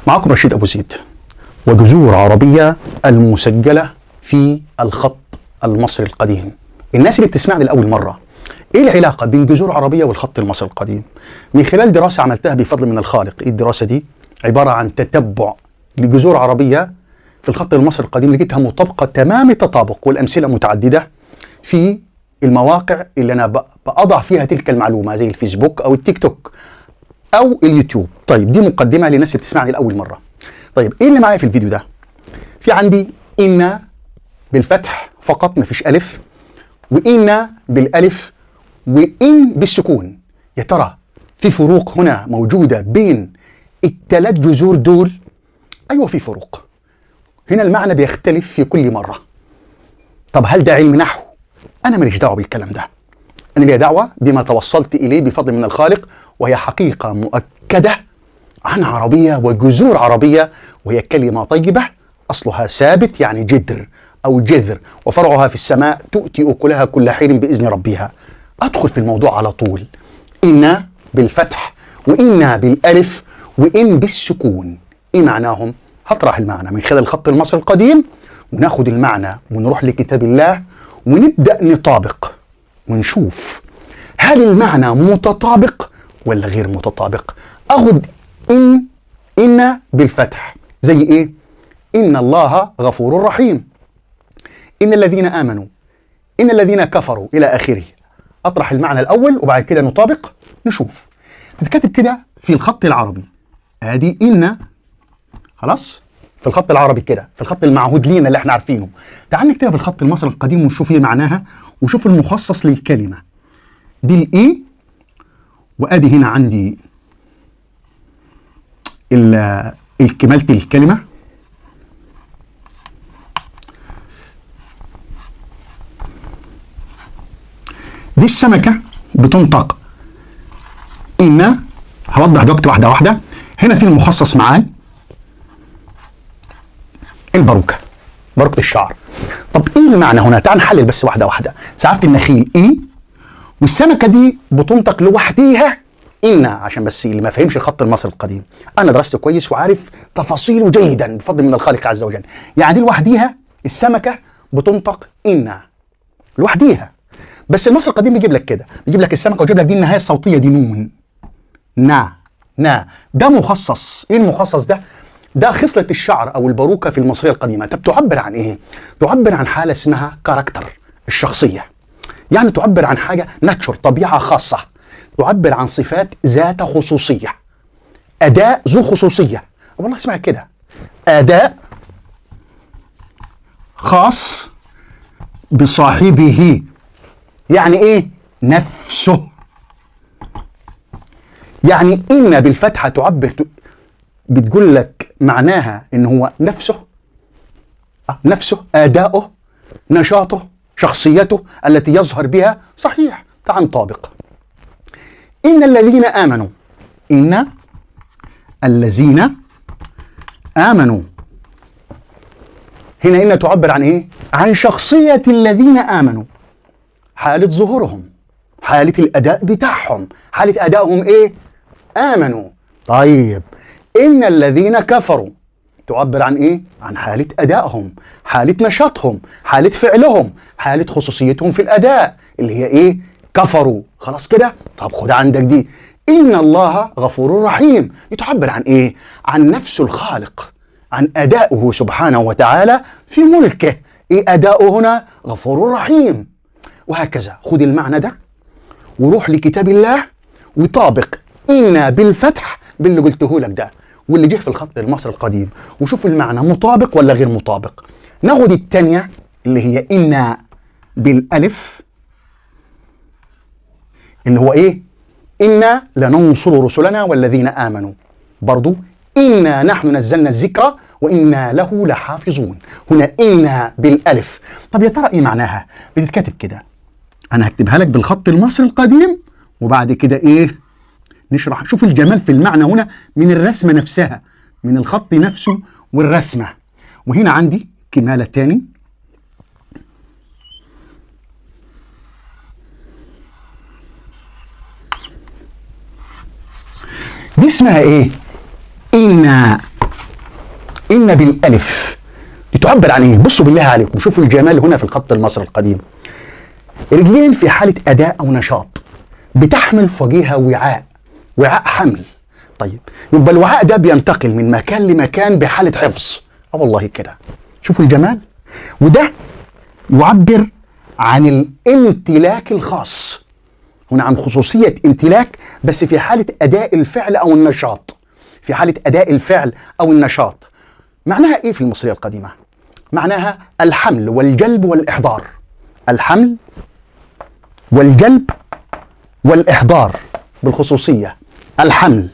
معكم رشيد أبو زيد وجذور عربية المسجلة في الخط المصري القديم. الناس اللي بتسمعني لأول مرة، إيه العلاقة بين جذور عربية والخط المصري القديم؟ من خلال دراسة عملتها بفضل من الخالق. إيه الدراسة دي؟ عبارة عن تتبع لجذور عربية في الخط المصري القديم، لقيتها مطابقة تمام التطابق، والأمثلة متعددة في المواقع اللي أنا بأضع فيها تلك المعلومة زي الفيسبوك أو التيك توك أو اليوتيوب. طيب دي مقدمة للناس اللي بتسمعني لأول مرة. طيب إيه اللي معايا في الفيديو ده؟ في عندي إن بالفتح فقط، مفيش ألف، وإن بالألف، وإن بالسكون. يا ترى في فروق هنا موجودة بين الثلاث جذور دول؟ أيوة في فروق. هنا المعنى بيختلف في كل مرة. طب هل ده علم نحو؟ أنا ماليش دعوة بالكلام ده. أنا لي دعوة بما توصلت إليه بفضل من الخالق، وهي حقيقة مؤكدة عن عربية وجذور عربية، وهي كلمة طيبة أصلها ثابت، يعني جدر أو جذر، وفرعها في السماء تؤتي أكلها كل حين بإذن ربها. أدخل في الموضوع على طول. إن بالفتح، وإن بالألف، وإن بالسكون. إيه معناهم؟ هطرح المعنى من خلال الخط المصري القديم، وناخد المعنى ونروح لكتاب الله ونبدأ نطابق ونشوف هل المعنى متطابق ولا غير متطابق. أخد إن بالفتح زي إيه؟ إن الله غفور رحيم، إن الذين آمنوا، إن الذين كفروا، إلى آخره. أطرح المعنى الأول وبعد كده نطابق نشوف. تتكتب كده في الخط العربي، ادي إن، خلاص، في الخط العربي كده، في الخط المعهود لينا اللي احنا عارفينه. تعال نكتبها بالخط المصري القديم ونشوف ايه معناها، وشوف المخصص للكلمة دي الإي. وادي هنا عندي الكمالة الكلمة. دي السمكة بتنطق إن. هوضح دلوقتي واحدة واحدة. هنا في المخصص معاي الباروكة، باروكة الشعر. طب ايه المعنى هنا؟ تعال نحلل بس واحدة واحدة. سعافة النخيل إيه، والسمكة دي بتنطق لوحديها إن، عشان بس اللي ما فهمش الخط المصري القديم. أنا درسته كويس وعارف تفاصيله جيدا بفضل من الخالق عز وجل. يعني دي لوحديها السمكة بتنطق إن لوحديها. بس المصري القديم بيجيب لك كده، بيجيب لك السمكة ويجيب لك دي النهاية الصوتية دي نون، نا. ده مخصص. ايه المخصص ده؟ ده خصلة الشعر أو الباروكة في المصرية القديمة. طب تعبر عن إيه؟ تعبر عن حالة اسمها كاركتر، الشخصية. يعني تعبر عن حاجة ناتشر، طبيعة خاصة. تعبر عن صفات ذات خصوصية، أداء ذو خصوصية. والله اسمها كده، أداء خاص بصاحبه. يعني إيه؟ نفسه. يعني إن بالفتحة تعبر، بتقول لك معناها إن هو نفسه، نفسه، أداؤه، نشاطه، شخصيته التي يظهر بها. صحيح. تعال نطابق. إن الذين آمنوا، إن الذين آمنوا. هنا إن تعبر عن إيه؟ عن شخصية الذين آمنوا، حالة ظهورهم، حالة الأداء بتاعهم، حالة أدائهم إيه؟ آمنوا. طيب إن الذين كفروا تعبر عن إيه؟ عن حالة أدائهم، حالة نشاطهم، حالة فعلهم، حالة خصوصيتهم في الأداء اللي هي إيه؟ كفروا. خلاص كده؟ طب خد عندك دي. إن الله غفور رحيم، يتعبر عن إيه؟ عن نفس الخالق، عن أدائه سبحانه وتعالى في ملكه. إيه أداؤه هنا؟ غفور رحيم. وهكذا. خد المعنى ده وروح لكتاب الله وطابق إن بالفتح باللي قلته لك ده واللي جه في الخط المصري القديم، وشوف المعنى مطابق ولا غير مطابق. ناخد التانية اللي هي إن بالألف، اللي هو إيه؟ إنا لننصر رسلنا والذين آمنوا. برضو إنا نحن نزلنا الذكر وإنا له لحافظون. هنا إنا بالألف. طب يا ترى إيه معناها؟ بتتكتب كده. أنا هكتبها لك بالخط المصري القديم وبعد كده إيه؟ نشرح. شوف الجمال في المعنى هنا من الرسمة نفسها، من الخط نفسه والرسمة. وهنا عندي كمالة تاني. دي اسمها ايه؟ إن إن بالألف دي تعبر عن إيه؟ بصوا بالله عليكم، شوفوا الجمال هنا في الخط المصري القديم. رجلين في حالة أداء أو نشاط بتحمل فوقيها وعاء حمل. طيب يبقى الوعاء ده بينتقل من مكان لمكان بحالة حفظ. والله كده شوفوا الجمال. وده يعبر عن الامتلاك الخاص، هنا عن خصوصية امتلاك بس في حالة أداء الفعل أو النشاط. في حالة أداء الفعل أو النشاط. معناها إيه في المصرية القديمة؟ معناها الحمل والجلب والإحضار. الحمل والجلب والإحضار بالخصوصية. الحمل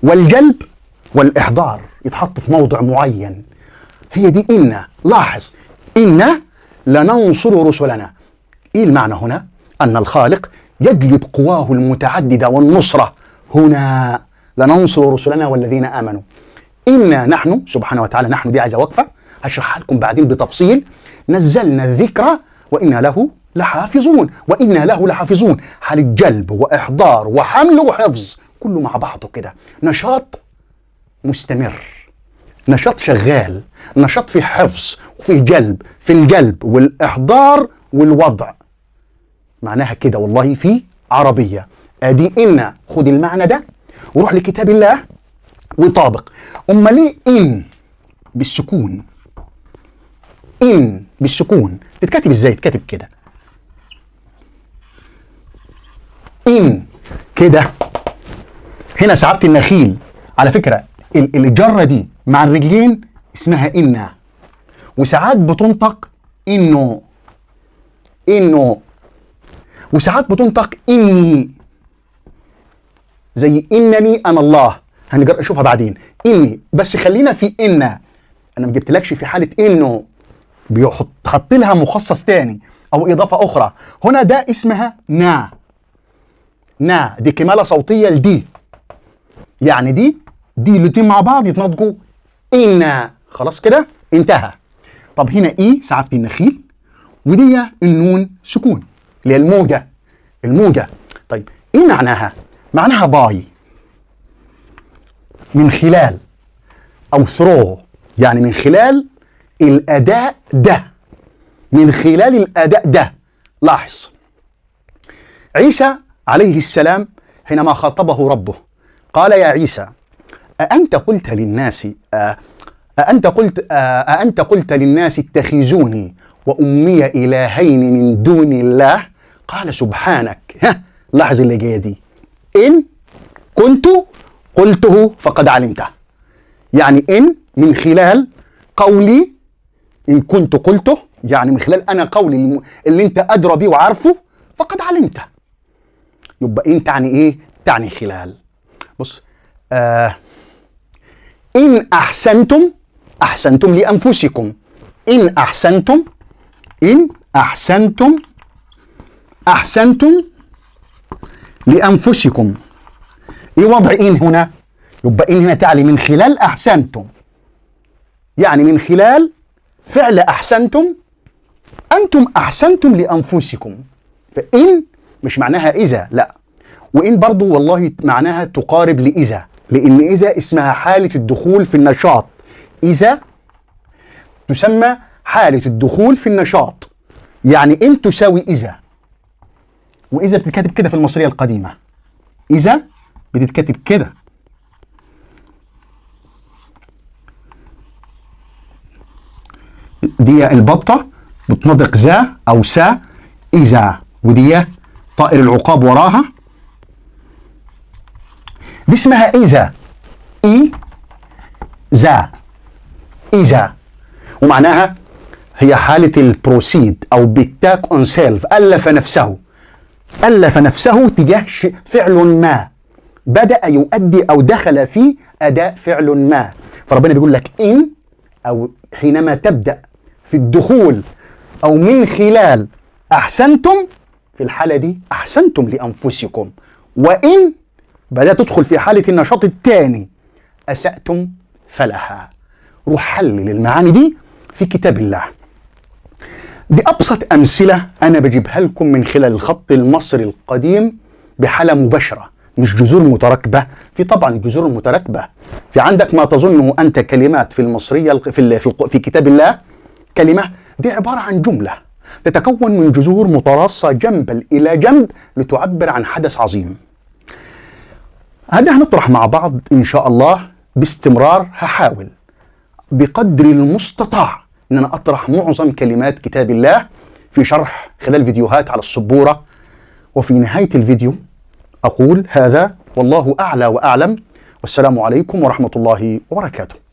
والجلب والإحضار يتحط في موضع معين. هي دي إن. لاحظ، إن لننصر رسلنا. إيه المعنى هنا؟ أن الخالق يجلب قواه المتعددة والنصرة. هنا لننصر رسلنا والذين آمنوا. إنا نحن سبحانه وتعالى، نحن دي عايزة وقفة هشرحها لكم بعدين بتفصيل. نزلنا الذكر وإنا له لحافظون. وإنا له لحافظون، حالة جلب وإحضار وحمل وحفظ كله مع بعضه كده. نشاط مستمر، نشاط شغال، نشاط في حفظ وفي جلب، في الجلب والإحضار والوضع. معناها كده والله في عربية. أدي إن، خد المعنى ده وروح لكتاب الله وطابق. أما ليه إن بالسكون؟ إن بالسكون تتكتب إزاي؟ تتكتب كده، إن كده. هنا سعابة النخيل على فكرة الجرة دي مع الرجلين اسمها إن، وساعات بتنطق إنه، وساعات بتنطق إني، زي إنني أنا الله. هنجرب نشوفها بعدين. إني بس خلينا في إن. أنا ما جبتلكش في حالة إنه حط لها مخصص تاني أو إضافة أخرى. هنا ده اسمها نا دي كمالة صوتية لدي، يعني دي الاتنين مع بعض يتنطقوا إن. خلاص كده انتهى. طب هنا إيه سعافة النخيل، ودي النون سكون اللي هي الموجة. طيب إيه معناها؟ معناها باي، من خلال، أو ثرو، يعني من خلال الأداء ده، من خلال الأداء ده. لاحظ عيسى عليه السلام حينما خاطبه ربه قال: يا عيسى أأنت قلت للناس اتخذوني وأمي إلهين من دون الله؟ قال: سبحانك. لاحظ اللي جاية دي، إن كنت قلته فقد علمته. يعني إن من خلال قولي، إن كنت قلته يعني من خلال أنا قولي اللي أنت أدرى بيه وعارفه فقد علمته. يبقى إن تعني إيه؟ تعني خلال. بص، إن أحسنتم لأنفسكم. إن أحسنتم لأنفسكم. إيه وضع إن هنا؟ يبقى إن هنا تعني من خلال أحسنتم، يعني من خلال فعل أحسنتم أنتم أحسنتم لأنفسكم. فإن مش معناها إذا، لا. وإن برضو والله معناها تقارب لإذا، لأن إذا اسمها حالة الدخول في النشاط. إذا تسمى حالة الدخول في النشاط، يعني إن تساوي إذا. وإذا بتتكتب كده في المصرية القديمة، إذا بتتكتب كده. دي البطة بتنطق ذا أو سا، إذا. ودي طائر العقاب وراها، دي اسمها إذا. إذا ومعناها هي حالة البروسيد أو بالتاك أون سيلف. ألف نفسه تجاه فعل ما، بدأ يؤدي أو دخل في أداء فعل ما. فربنا بيقول لك إن، أو حينما تبدأ في الدخول أو من خلال أحسنتم، في الحالة دي أحسنتم لأنفسكم. وإن بدأت تدخل في حالة النشاط الثاني، أسأتم فلها. روح حلل المعاني دي في كتاب الله. دي أبسط أمثلة أنا بجيبها لكم من خلال الخط المصري القديم بحالة مباشرة مش جذور متراكبة. في طبعا الجذور المتراكبة، في عندك ما تظنه أنت كلمات في المصرية في كتاب الله، كلمة دي عبارة عن جملة تتكون من جذور متراصة جنبا إلى جنب لتعبر عن حدث عظيم. هذا هنطرح مع بعض إن شاء الله باستمرار. هحاول بقدر المستطاع أن أنا أطرح معظم كلمات كتاب الله في شرح خلال فيديوهات على السبورة. وفي نهاية الفيديو أقول هذا والله أعلى وأعلم، والسلام عليكم ورحمة الله وبركاته.